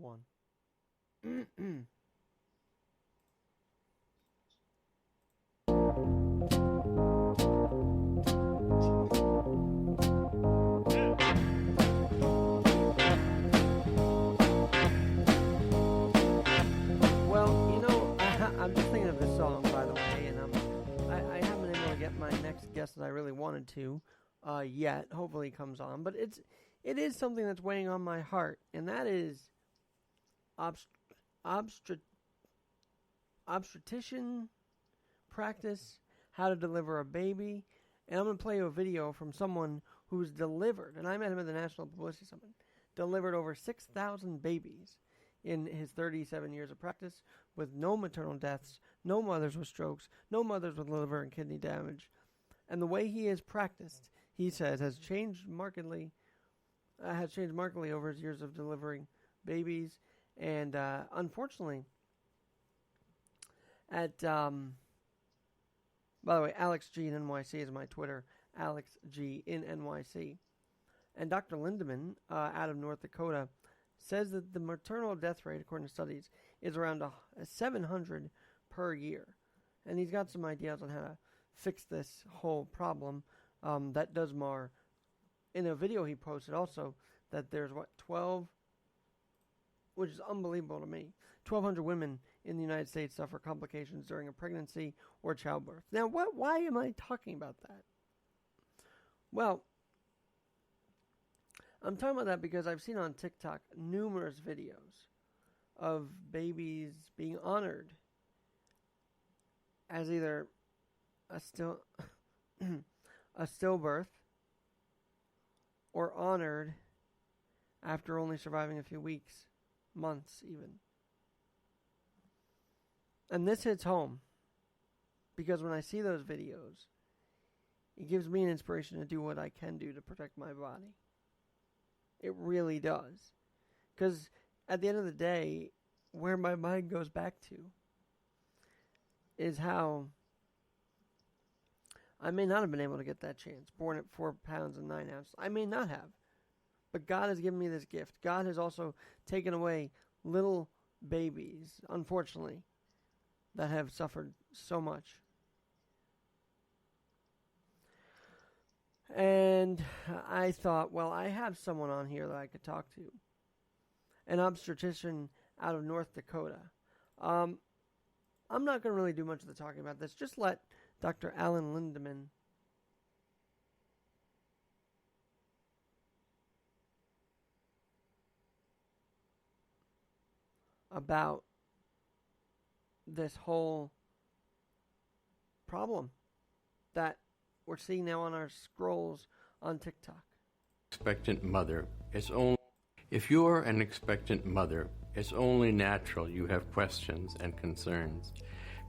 one. I'm just thinking of this song, by the way, and I haven't been able to get my next guest that I really wanted to yet. Hopefully, he comes on, but it is something that's weighing on my heart, and that is obstetrician practice, how to deliver a baby, and I'm going to play you a video from someone who's delivered, and I met him at the National Publicity Summit, delivered over 6,000 babies in his 37 years of practice with no maternal deaths, no mothers with strokes, no mothers with liver and kidney damage. And the way he has practiced, he says, has changed markedly over his years of delivering babies. And unfortunately, by the way, Alex G in NYC is my Twitter, Alex G in NYC. And Dr. Lindemann out of North Dakota says that the maternal death rate, according to studies, is around 700 per year. And he's got some ideas on how to fix this whole problem that does mar. In a video he posted also that there's, 12, which is unbelievable to me, 1,200 women in the United States suffer complications during a pregnancy or childbirth. Now, why am I talking about that? Well, I'm talking about that because I've seen on TikTok numerous videos of babies being honored as either a stillbirth or honored after only surviving a few weeks, months even. And this hits home because when I see those videos, it gives me an inspiration to do what I can do to protect my body. It really does. Because at the end of the day, where my mind goes back to is how I may not have been able to get that chance. Born at 4 pounds and 9 ounces. I may not have. But God has given me this gift. God has also taken away little babies, unfortunately, that have suffered so much. And I thought, well, I have someone on here that I could talk to. An obstetrician out of North Dakota. I'm not going to really do much of the talking about this. Just let Dr. Alan Lindemann about this whole problem that we're seeing now on our scrolls on TikTok. Expectant mother, if you're an expectant mother, it's only natural you have questions and concerns,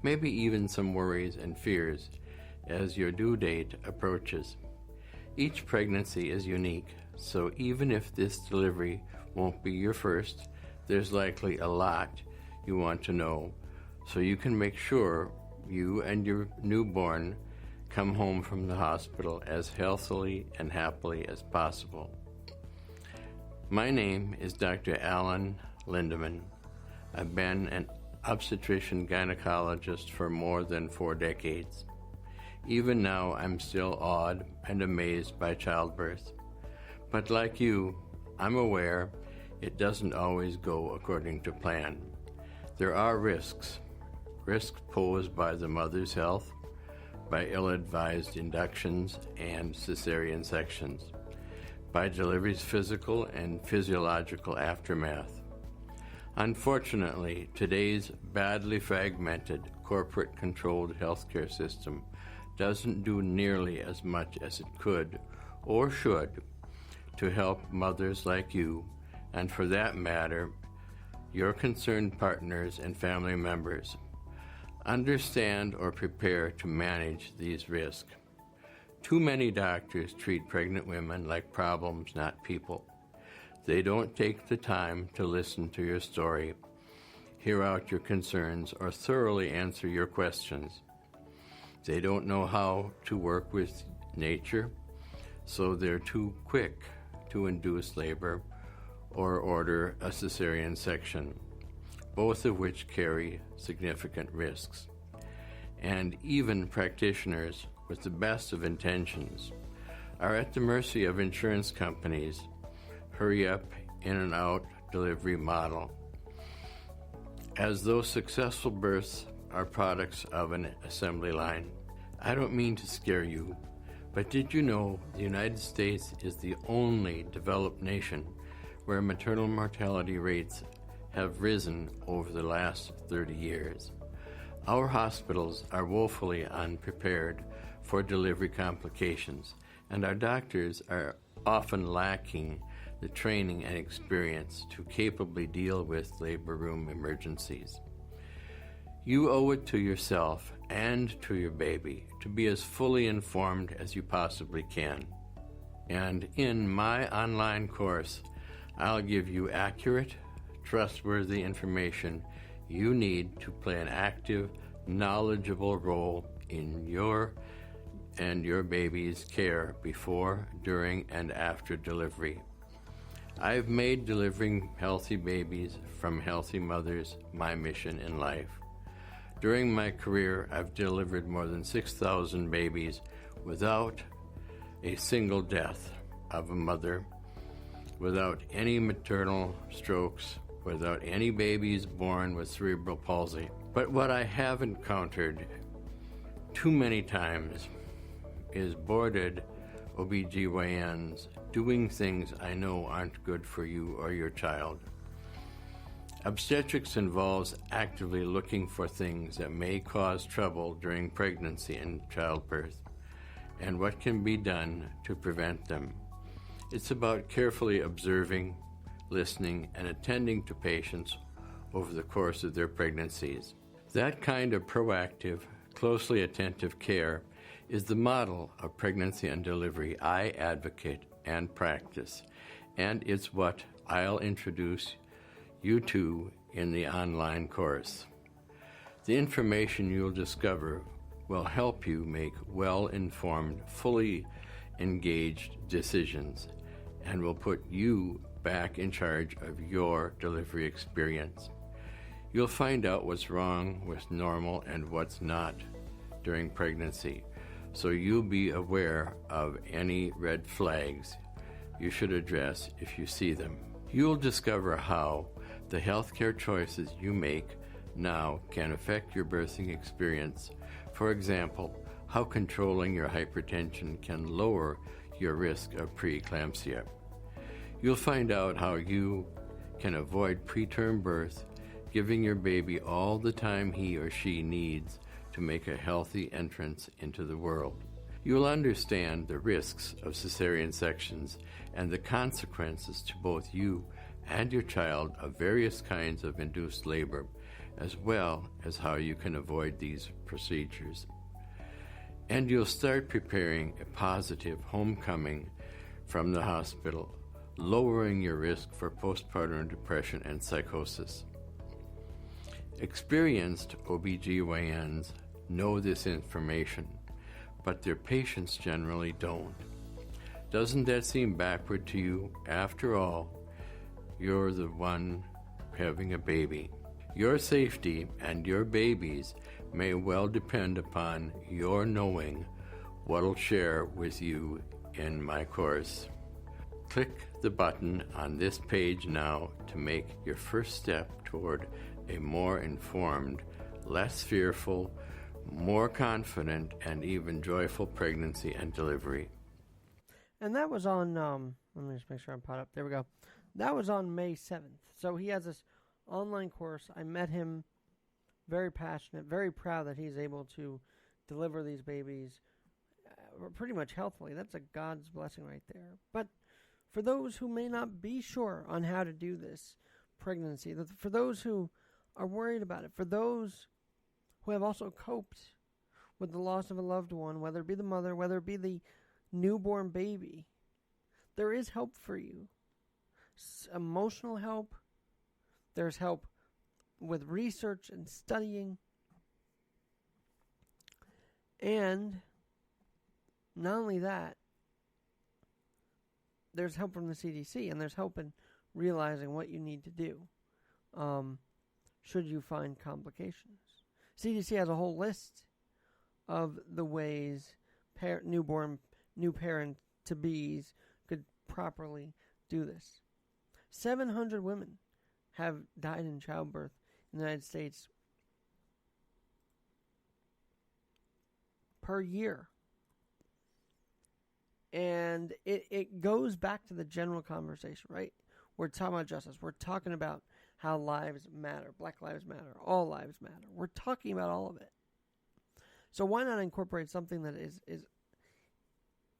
maybe even some worries and fears as your due date approaches. Each pregnancy is unique, so even if this delivery won't be your first, there's likely a lot you want to know so you can make sure you and your newborn come home from the hospital as healthily and happily as possible. My name is Dr. Alan Lindemann. I've been an obstetrician gynecologist for more than 4 decades. Even now, I'm still awed and amazed by childbirth. But like you, I'm aware it doesn't always go according to plan. There are risks posed by the mother's health, by ill-advised inductions and cesarean sections, by delivery's physical and physiological aftermath. Unfortunately, today's badly fragmented, corporate-controlled healthcare system doesn't do nearly as much as it could or should to help mothers like you, and for that matter, your concerned partners and family members, understand or prepare to manage these risks. Too many doctors treat pregnant women like problems, not people. They don't take the time to listen to your story, hear out your concerns, or thoroughly answer your questions. They don't know how to work with nature, so they're too quick to induce labor or order a cesarean section, both of which carry significant risks. And even practitioners with the best of intentions are at the mercy of insurance companies' hurry up, in and out delivery model, as though successful births are products of an assembly line. I don't mean to scare you, but did you know the United States is the only developed nation where maternal mortality rates have risen over the last 30 years? Our hospitals are woefully unprepared for delivery complications, and our doctors are often lacking the training and experience to capably deal with labor room emergencies. You owe it to yourself and to your baby to be as fully informed as you possibly can. And in my online course, I'll give you accurate, trustworthy information you need to play an active, knowledgeable role in your and your baby's care before, during, and after delivery. I've made delivering healthy babies from healthy mothers my mission in life. During my career, I've delivered more than 6,000 babies without a single death of a mother, without any maternal strokes, without any babies born with cerebral palsy. But what I have encountered too many times is boarded OBGYNs doing things I know aren't good for you or your child. Obstetrics involves actively looking for things that may cause trouble during pregnancy and childbirth, and what can be done to prevent them. It's about carefully observing, listening, and attending to patients over the course of their pregnancies. That kind of proactive, closely attentive care is the model of pregnancy and delivery I advocate and practice, and it's what I'll introduce you to in the online course. The information you'll discover will help you make well-informed, fully engaged decisions, and will put you back in charge of your delivery experience. You'll find out what's wrong, what's normal, and what's not during pregnancy, so you'll be aware of any red flags you should address if you see them. You'll discover how the healthcare choices you make now can affect your birthing experience. For example, how controlling your hypertension can lower your risk of preeclampsia. You'll find out how you can avoid preterm birth, giving your baby all the time he or she needs to make a healthy entrance into the world. You'll understand the risks of cesarean sections and the consequences to both you and your child of various kinds of induced labor, as well as how you can avoid these procedures. And you'll start preparing a positive homecoming from the hospital, lowering your risk for postpartum depression and psychosis. Experienced OBGYNs know this information, but their patients generally don't. Doesn't that seem backward to you? After all, you're the one having a baby. Your safety and your baby's may well depend upon your knowing what I'll share with you in my course. Click the button on this page now to make your first step toward a more informed, less fearful, more confident, and even joyful pregnancy and delivery. And that was on, let me just make sure I'm caught up. There we go. That was on May 7th. So he has this online course. I met him, very passionate, very proud that he's able to deliver these babies pretty much healthily. That's a God's blessing right there. But for those who may not be sure on how to do this pregnancy, for those who are worried about it, for those who have also coped with the loss of a loved one, whether it be the mother, whether it be the newborn baby, there is help for you. Emotional help. There's help with research and studying. And not only that, there's help from the CDC, and there's help in realizing what you need to do should you find complications. CDC has a whole list of the ways new parent-to-bees could properly do this. 700 women have died in childbirth in the United States per year. And it goes back to the general conversation, right? We're talking about justice. We're talking about how lives matter. Black lives matter. All lives matter. We're talking about all of it. So why not incorporate something that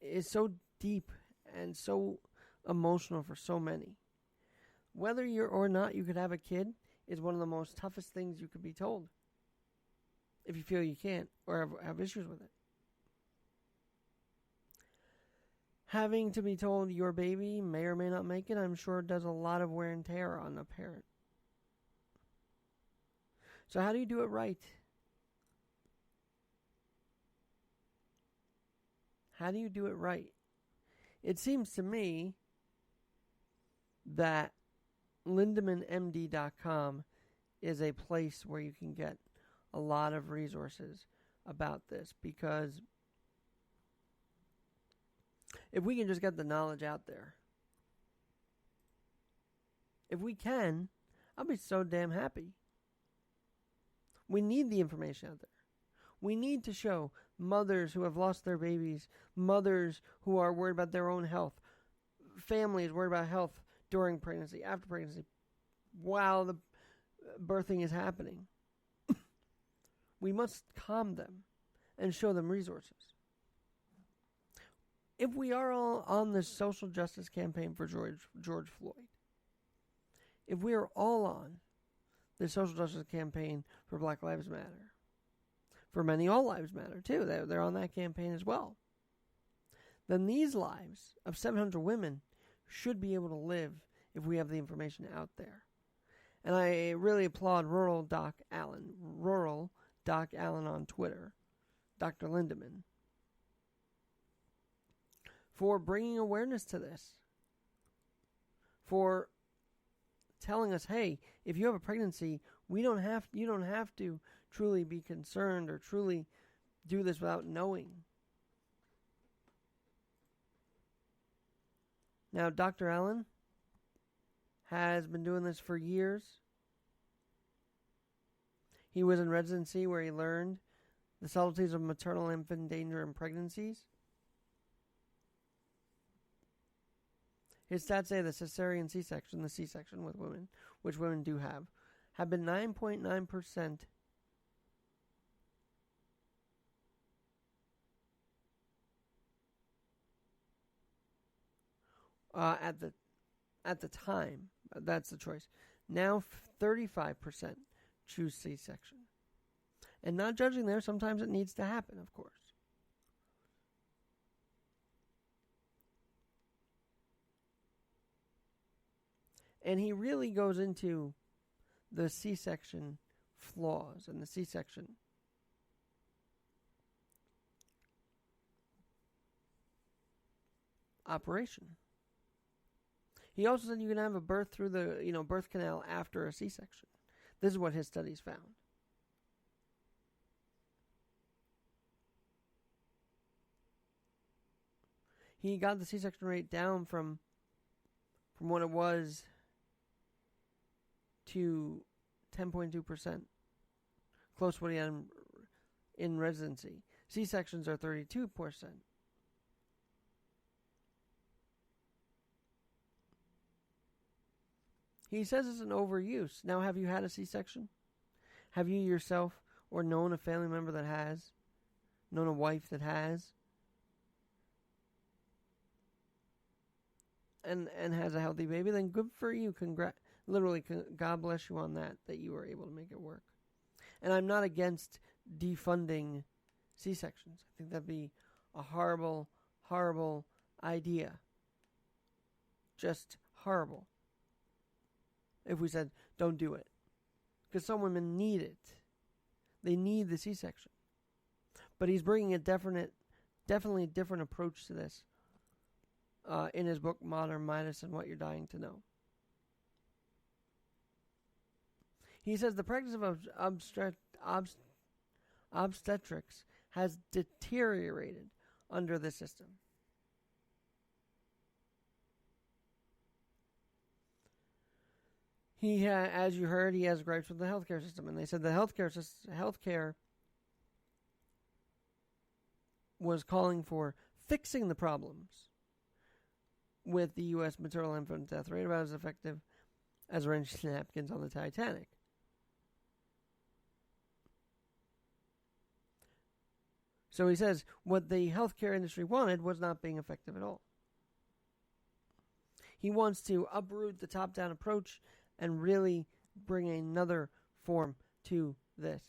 is so deep and so emotional for so many? Whether you're or not you could have a kid is one of the most toughest things you could be told. If you feel you can't or have issues with it. Having to be told your baby may or may not make it, I'm sure does a lot of wear and tear on a parent. So how do you do it right? How do you do it right? It seems to me that LindemannMD.com is a place where you can get a lot of resources about this, because if we can just get the knowledge out there, if we can, I'll be so damn happy. We need the information out there. We need to show mothers who have lost their babies, mothers who are worried about their own health, families worried about health during pregnancy, after pregnancy, while the birthing is happening. We must calm them and show them resources. If we are all on this social justice campaign for George Floyd, if we are all on the social justice campaign for Black Lives Matter, for many, all lives matter too, they're on that campaign as well, then these lives of 700 women should be able to live if we have the information out there. And I really applaud Rural Doc Allen on Twitter, Dr. Lindemann, for bringing awareness to this, for telling us, hey, if you have a pregnancy, you don't have to truly be concerned or truly do this without knowing. Now, Dr. Allen has been doing this for years. He was in residency where he learned the subtleties of maternal infant danger in pregnancies. His stats say the cesarean C-section, the C-section with women, which women do have been 9.9% at the time. That's the choice. Now 35% choose C-section. And not judging there, sometimes it needs to happen, of course. And he really goes into the C-section flaws and the C-section operation. He also said you can have a birth through the birth canal after a C-section. This is what his studies found. He got the C-section rate down from what it was to 10.2%, close to what he had in residency. C-sections are 32%. He says it's an overuse. Now, have you had a C-section? Have you yourself or known a family member that has? Known a wife that has? And has a healthy baby? Then good for you. God bless you on that you were able to make it work. And I'm not against defunding C-sections. I think that'd be a horrible, horrible idea. Just horrible. If we said, don't do it. Because some women need it. They need the C-section. But he's bringing a definitely different approach to this in his book, Modern Midas and What You're Dying to Know. He says the practice of obstetrics has deteriorated under this system. As you heard, he has gripes with the healthcare system, and they said the healthcare was calling for fixing the problems with the U.S. maternal infant death rate about as effective as wrenched napkins on the Titanic. So he says what the healthcare industry wanted was not being effective at all. He wants to uproot the top-down approach and really bring another form to this.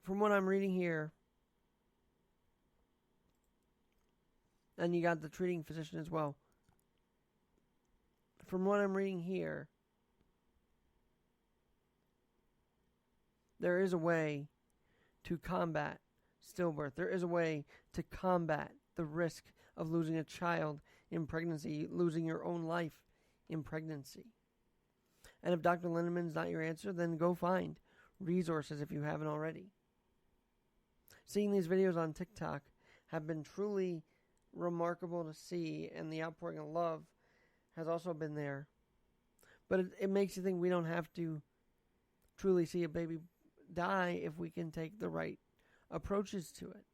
From what I'm reading here, and you got the treating physician as well. From what I'm reading here, there is a way to combat stillbirth. There is a way to combat the risk of losing a child in pregnancy, losing your own life in pregnancy. And if Dr. Lindemann's not your answer, then go find resources if you haven't already. Seeing these videos on TikTok have been truly remarkable to see, and the outpouring of love has also been there. But it makes you think we don't have to truly see a baby die if we can take the right approaches to it.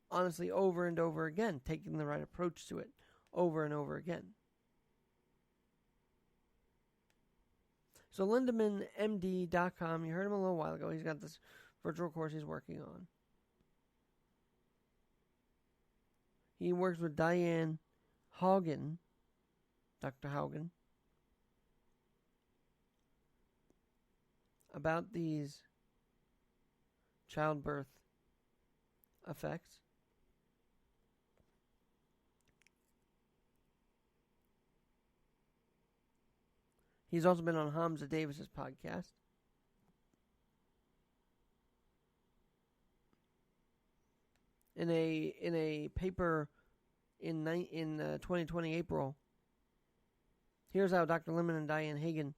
Honestly, over and over again, taking the right approach to it over and over again. So LindemannMD.com, you heard him a little while ago. He's got this virtual course he's working on. He works with Diane Haugen, Dr. Haugen, about these childbirth effects. He's also been on Hamza Davis's podcast. In a paper in 2020 April, here's how Dr. Lindemann and Diane Hagen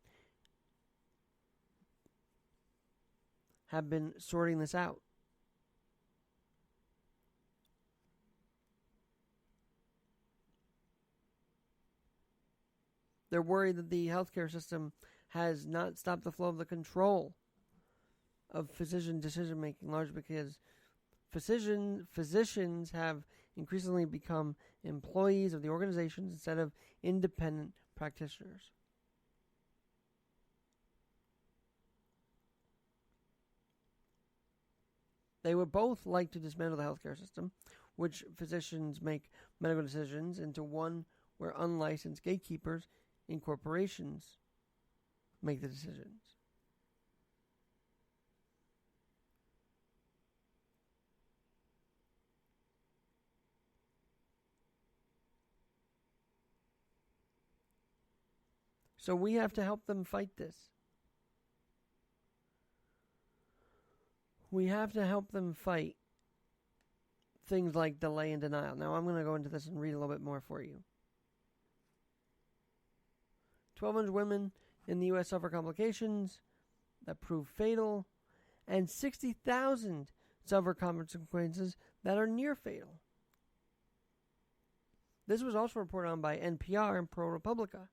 have been sorting this out. They're worried that the healthcare system has not stopped the flow of the control of physician decision making, largely because physicians have increasingly become employees of the organizations instead of independent practitioners. They would both like to dismantle the healthcare system, which physicians make medical decisions, into one where unlicensed gatekeepers in corporations make the decisions. So we have to help them fight this. We have to help them fight things like delay and denial. Now, I'm going to go into this and read a little bit more for you. 1,200 women in the U.S. suffer complications that prove fatal, and 60,000 suffer consequences that are near fatal. This was also reported on by NPR and ProRepublica.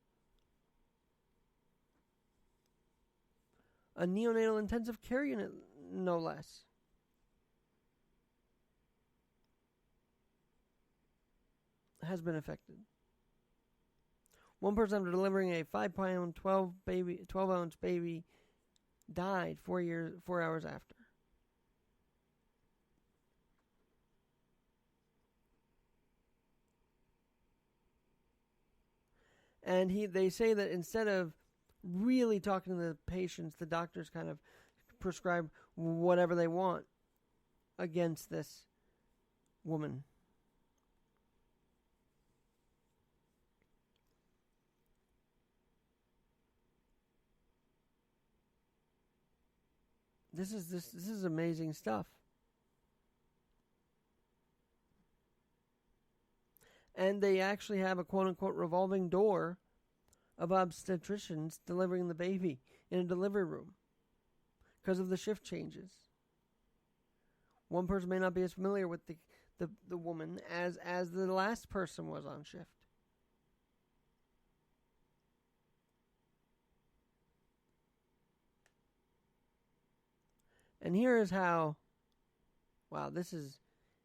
A neonatal intensive care unit, no less. Has been affected. One person after delivering a 5-pound, 12-ounce baby died 4 hours after. And they say that instead of really talking to the patients, the doctors kind of prescribe whatever they want against this woman. This is amazing stuff. And they actually have a quote-unquote revolving door of obstetricians delivering the baby in a delivery room because of the shift changes. One person may not be as familiar with the woman as the last person was on shift. And here is how, wow, this is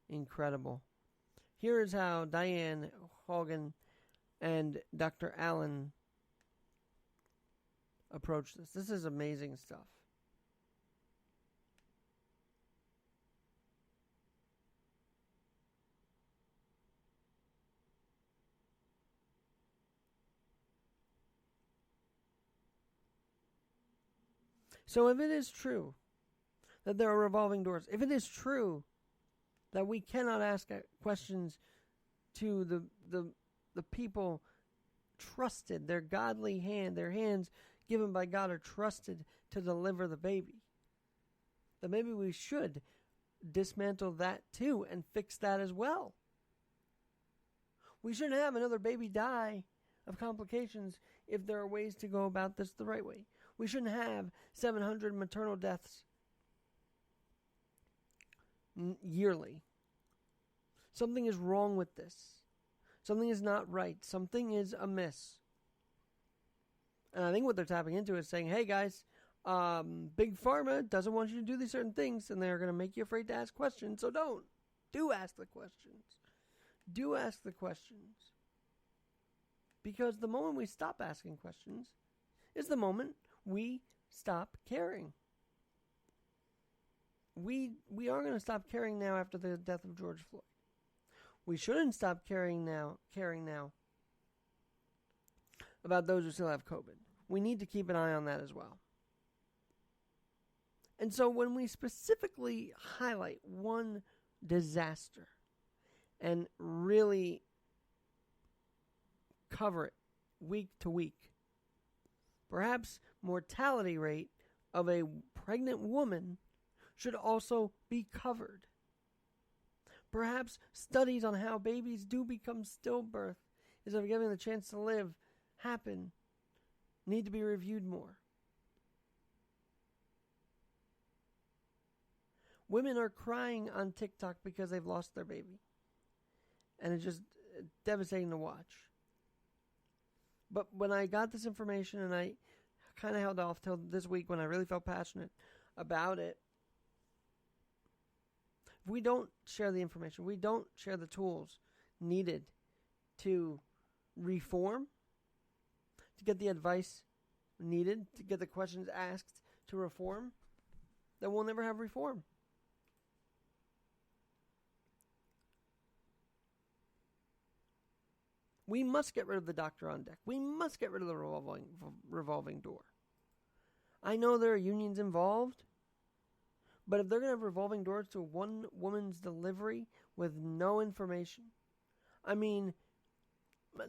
incredible. Here is how Diane Haugen and Dr. Allen approach this. This is amazing stuff. So if it is true that there are revolving doors, if it is true that we cannot ask questions to the people trusted, their godly hand, their hands given by God are trusted to deliver the baby, then maybe we should dismantle that too and fix that as well. We shouldn't have another baby die of complications if there are ways to go about this the right way. We shouldn't have 700 maternal deaths yearly. Something is wrong with this. Something is not right. Something is amiss. And I think what they're tapping into is saying, hey guys, Big Pharma doesn't want you to do these certain things, and they're going to make you afraid to ask questions, so don't. Do ask the questions. Do ask the questions. Because the moment we stop asking questions is the moment we stop caring. We are going to stop caring now after the death of George Floyd. We shouldn't stop caring now about those who still have COVID. We need to keep an eye on that as well. And so when we specifically highlight one disaster and really cover it week to week, perhaps mortality rate of a pregnant woman should also be covered. Perhaps studies on how babies do become stillbirth instead of giving the chance to live happen need to be reviewed more. Women are crying on TikTok because they've lost their baby. And it's just devastating to watch. But when I got this information, and I kind of held off till this week when I really felt passionate about it, if we don't share the information, we don't share the tools needed to reform, to get the advice needed, to get the questions asked to reform, then we'll never have reform. We must get rid of the doctor on deck. We must get rid of the revolving door. I know there are unions involved, but if they're going to have revolving doors to one woman's delivery with no information, I mean,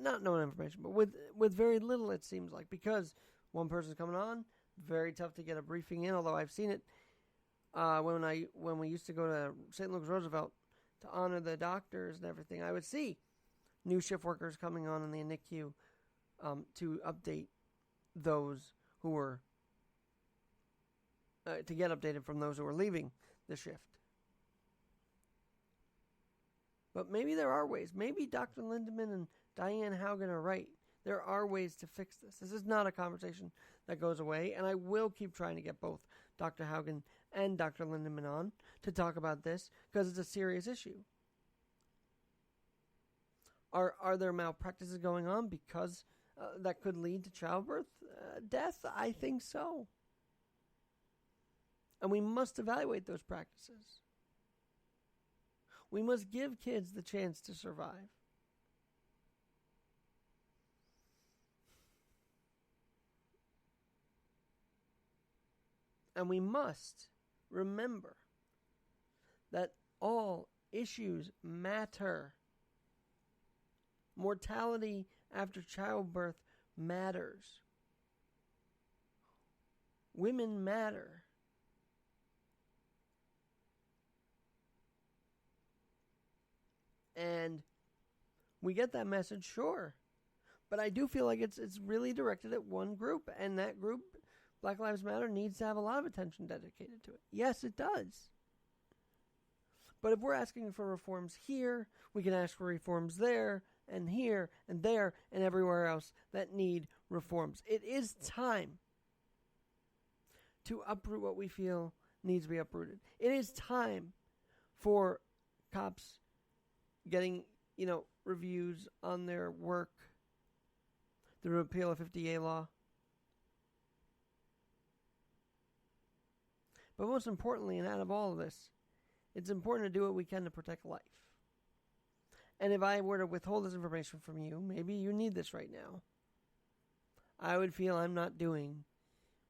not no information, but with very little, it seems like, because one person's coming on, very tough to get a briefing in, although I've seen it when we used to go to St. Louis Roosevelt to honor the doctors and everything. I would see new shift workers coming on in the NICU to update those who were, to get updated from those who were leaving the shift. But maybe there are ways. Maybe Dr. Lindemann and Diane Haugen are right. There are ways to fix this. This is not a conversation that goes away, and I will keep trying to get both Dr. Haugen and Dr. Lindemann on to talk about this because it's a serious issue. Are there malpractices going on because that could lead to childbirth death? I think so. And we must evaluate those practices. We must give kids the chance to survive. And we must remember that all issues matter. Mortality after childbirth matters. Women matter. And we get that message, sure. But I do feel like it's really directed at one group, and that group, Black Lives Matter, needs to have a lot of attention dedicated to it. Yes, it does. But if we're asking for reforms here, we can ask for reforms there, and here, and there, and everywhere else that need reforms. It is time to uproot what we feel needs to be uprooted. It is time for cops getting, reviews on their work, the repeal of 50A law. But most importantly, and out of all of this, it's important to do what we can to protect life. And if I were to withhold this information from you, maybe you need this right now, I would feel I'm not doing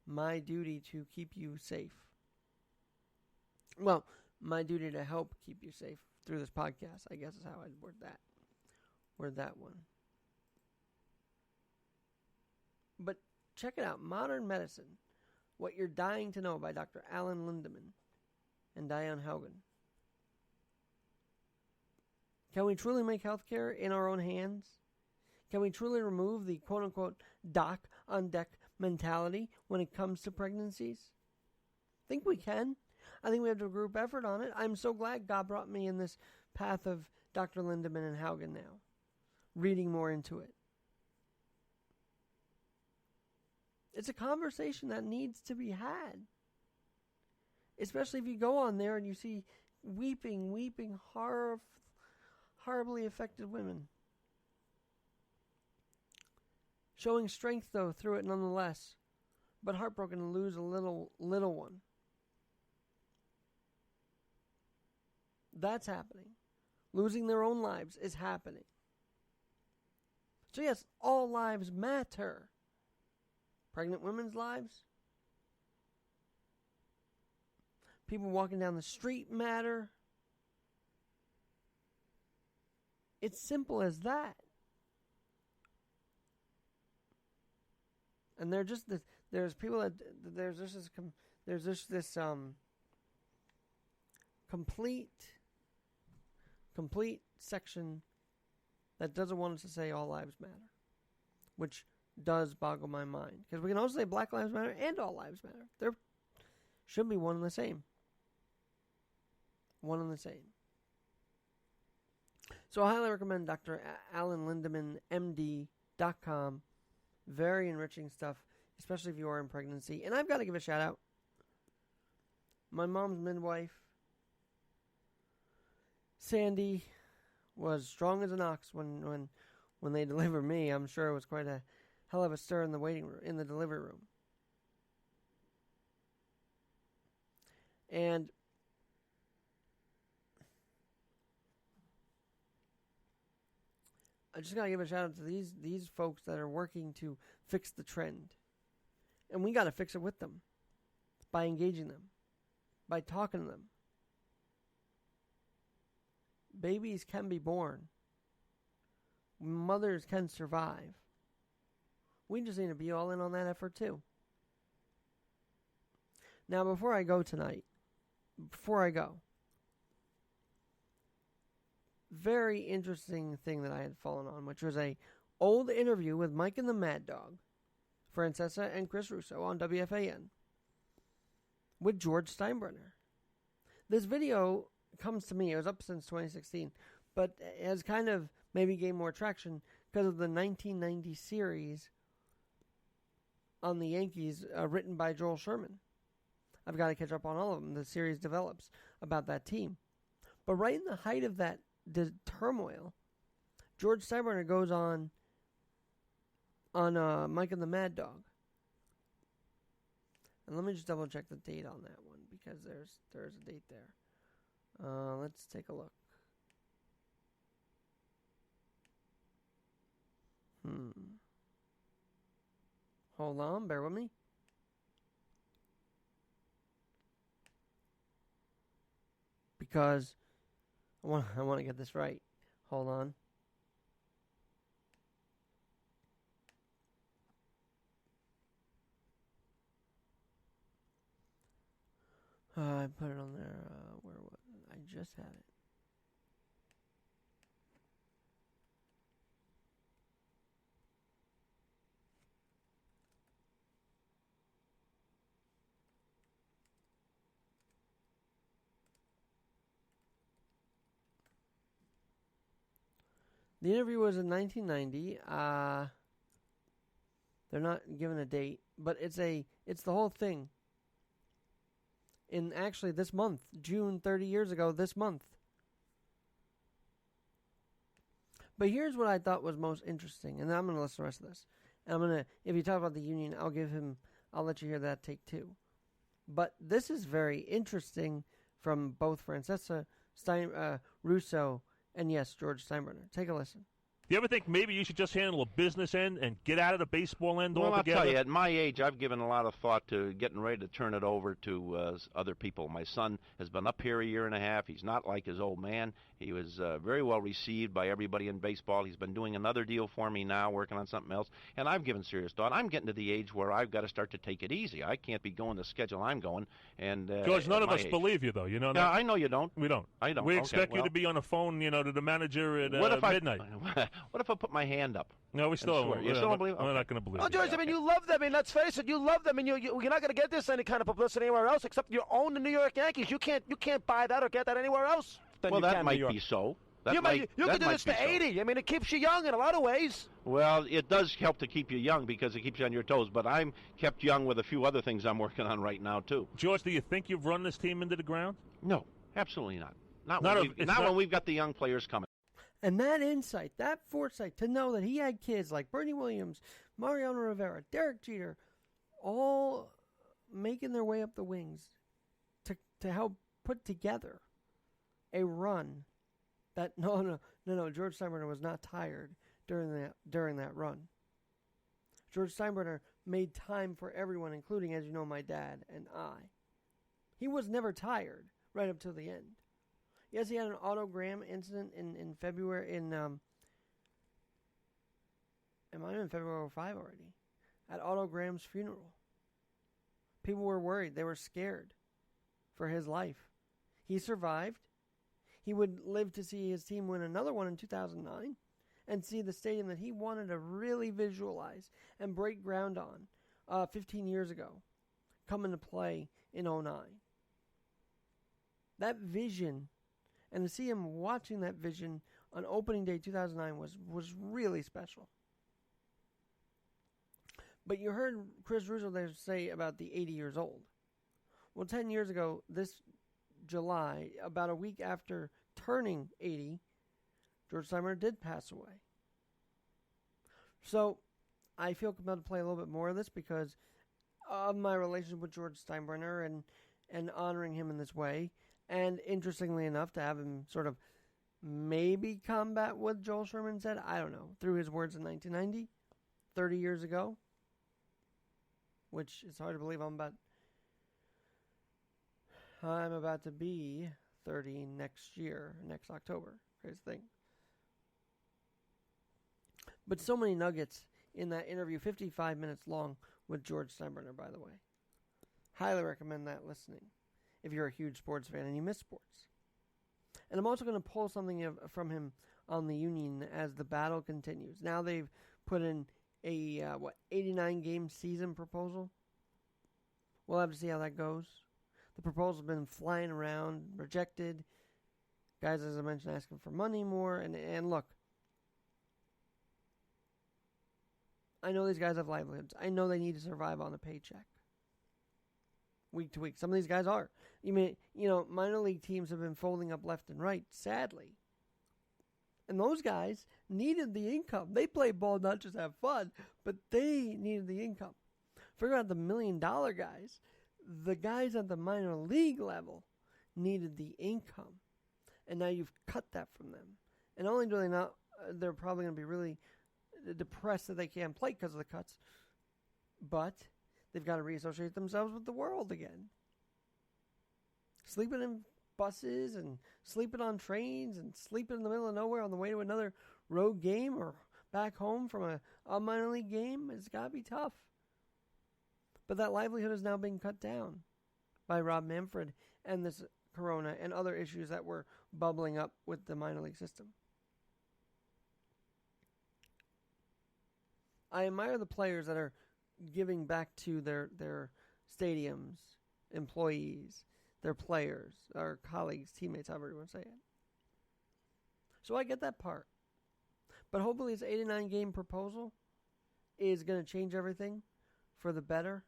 my duty to keep you safe. Well, my duty to help keep you safe through this podcast, I guess is how I'd word that one. But check it out, Modern Medicine, What You're Dying to Know by Dr. Alan Lindemann and Diane Haugen. Can we truly make healthcare in our own hands? Can we truly remove the quote-unquote doc on deck mentality when it comes to pregnancies? I think we can. I think we have to group effort on it. I'm so glad God brought me in this path of Dr. Lindemann and Haugen now, reading more into it. It's a conversation that needs to be had. Especially if you go on there and you see weeping, horribly affected women. Showing strength, though, through it nonetheless. But heartbroken to lose a little one. That's happening. Losing their own lives is happening. So yes, all lives matter. Pregnant women's lives. People walking down the street matter. It's simple as that. And there's people that there's this complete section that doesn't want us to say all lives matter, which does boggle my mind, because we can also say Black Lives Matter and all lives matter. There should be one and the same. One and the same. So I highly recommend Dr. Alan Lindemann, MD.com. Very enriching stuff, especially if you are in pregnancy. And I've got to give a shout out. My mom's midwife, Sandy, was strong as an ox when they delivered me. I'm sure it was quite a hell of a stir in the waiting room, in the delivery room. And I just gotta give a shout out to these folks that are working to fix the trend. And we gotta fix it with them. By engaging them. By talking to them. Babies can be born. Mothers can survive. We just need to be all in on that effort too. Now, before I go, very interesting thing that I had fallen on, which was a old interview with Mike and the Mad Dog, Francesa and Chris Russo on WFAN, with George Steinbrenner. This video comes to me, it was up since 2016, but has kind of maybe gained more traction because of the 1990 series on the Yankees written by Joel Sherman. I've got to catch up on all of them. The series develops about that team. But right in the height of that turmoil, George Steinbrenner goes on Mike and the Mad Dog. And let me just double check the date on that one, because there's a date there. Let's take a look. Hold on, bear with me. Because I want to get this right. Hold on. I put it on there. Where was it? I just had it. The interview was in 1990. They're not given a date, but it's the whole thing. In actually this month, June 30 years ago this month. But here's what I thought was most interesting, and I'm going to listen to the rest of this. And if you talk about the Union, I'll let you hear that take two. But this is very interesting from both Francesca Russo and, yes, George Steinbrenner. Take a listen. Do you ever think maybe you should just handle a business end and get out of the baseball end altogether? Well, I'll tell you, at my age, I've given a lot of thought to getting ready to turn it over to other people. My son has been up here a year and a half. He's not like his old man. He was very well received by everybody in baseball. He's been doing another deal for me now, working on something else, and I've given serious thought. I'm getting to the age where I've got to start to take it easy. I can't be going the schedule I'm going. And George, none of us believe you, though. You know. Yeah, I know you don't. We don't. I don't. We expect you to be on the phone, to the manager at midnight. What if I put my hand up? No, we still don't. You still don't believe? We're not going to believe. Oh, George, I mean, you love them. I mean, let's face it, you love them, and you're not going to get this any kind of publicity anywhere else except you own the New York Yankees. You can't buy that or get that anywhere else. Well, that might be so. You can do this to 80. I mean, it keeps you young in a lot of ways. Well, it does help to keep you young because it keeps you on your toes, but I'm kept young with a few other things I'm working on right now, too. George, do you think you've run this team into the ground? No, absolutely not. Not when we've got the young players coming. And that insight, that foresight to know that he had kids like Bernie Williams, Mariano Rivera, Derek Jeter, all making their way up the wings to help put together a run that no, George Steinbrenner was not tired during that run. George Steinbrenner made time for everyone, including, as you know, my dad and I. He was never tired right up till the end. Yes, he had an autogram incident in February it might have been February 5 already, at Autogram's funeral. People were worried. They were scared for his life. He survived. He would live to see his team win another one in 2009 and see the stadium that he wanted to really visualize and break ground on 15 years ago come into play in 2009. That vision, and to see him watching that vision on opening day 2009 was really special. But you heard Chris Russo there say about the 80 years old. Well, 10 years ago, this July, about a week after turning 80, George Steinbrenner did pass away. So I feel compelled to play a little bit more of this because of my relationship with George Steinbrenner and honoring him in this way. And interestingly enough, to have him sort of maybe combat what Joel Sherman said, I don't know, through his words in 1990, 30 years ago, which is hard to believe I'm about to be 30 next year, next October. Crazy thing. But so many nuggets in that interview, 55 minutes long, with George Steinbrenner, by the way. Highly recommend that listening if you're a huge sports fan and you miss sports. And I'm also going to pull something from him on the Union as the battle continues. Now they've put in a 89-game season proposal. We'll have to see how that goes. The proposal's been flying around, rejected. Guys, as I mentioned, asking for money more. And look, I know these guys have livelihoods. I know they need to survive on a paycheck. Week to week. Some of these guys are. Minor league teams have been folding up left and right, sadly. And those guys needed the income. They play ball not just have fun, but they needed the income. Forget about the $1 million guys. The guys at the minor league level needed the income. And now you've cut that from them. And not only do they not, they're probably going to be really depressed that they can't play because of the cuts, but they've got to reassociate themselves with the world again. Sleeping in buses and sleeping on trains and sleeping in the middle of nowhere on the way to another road game or back home from a minor league game, it's got to be tough. But that livelihood is now being cut down by Rob Manfred and this corona and other issues that were bubbling up with the minor league system. I admire the players that are giving back to their stadiums, employees, their players, our colleagues, teammates, however you want to say it. So I get that part. But hopefully this 89 game proposal is going to change everything for the better.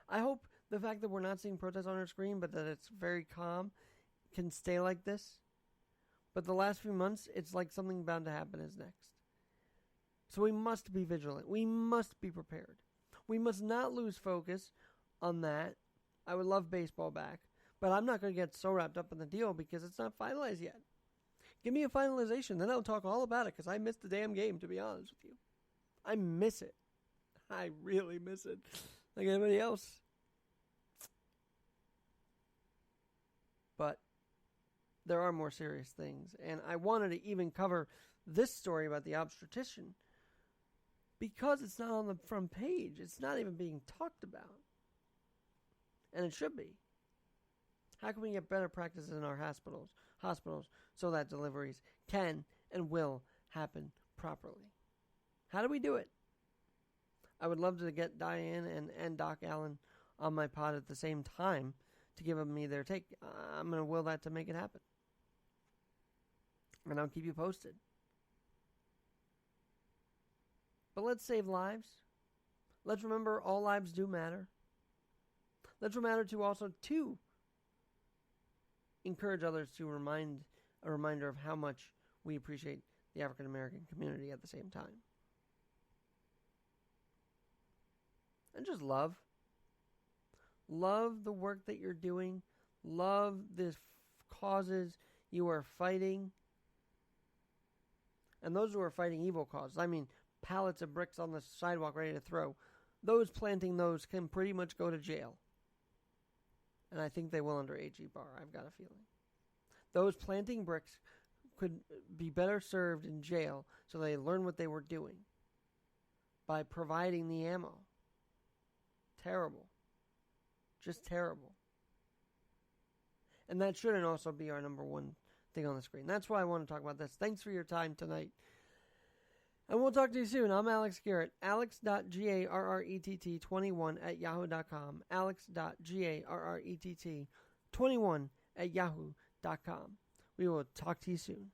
I hope the fact that we're not seeing protests on our screen, but that it's very calm, can stay like this. But the last few months, it's like something bound to happen is next. So we must be vigilant. We must be prepared. We must not lose focus on that. I would love baseball back, but I'm not going to get so wrapped up in the deal because it's not finalized yet. Give me a finalization, then I'll talk all about it because I missed the damn game, to be honest with you. I miss it. I really miss it. Like anybody else. But there are more serious things. And I wanted to even cover this story about the obstetrician because it's not on the front page. It's not even being talked about. And it should be. How can we get better practices in our hospitals so that deliveries can and will happen properly? How do we do it? I would love to get Diane and Doc Allen on my pod at the same time to give me their take. I'm going to will that to make it happen. And I'll keep you posted. But let's save lives. Let's remember all lives do matter. Let's remember to also to encourage others to a reminder of how much we appreciate the African American community at the same time. And just love. Love the work that you're doing. Love the causes you are fighting. And those who are fighting evil causes, I mean, pallets of bricks on the sidewalk ready to throw, those planting those can pretty much go to jail. And I think they will under AG Barr, I've got a feeling. Those planting bricks could be better served in jail so they learn what they were doing by providing the ammo. Terrible. Just terrible. And that shouldn't also be our number one thing on the screen. That's why I want to talk about this. Thanks for your time tonight. And we'll talk to you soon. I'm Alex Garrett. alex.garrett21@yahoo.com. alex.garrett21@yahoo.com. We will talk to you soon.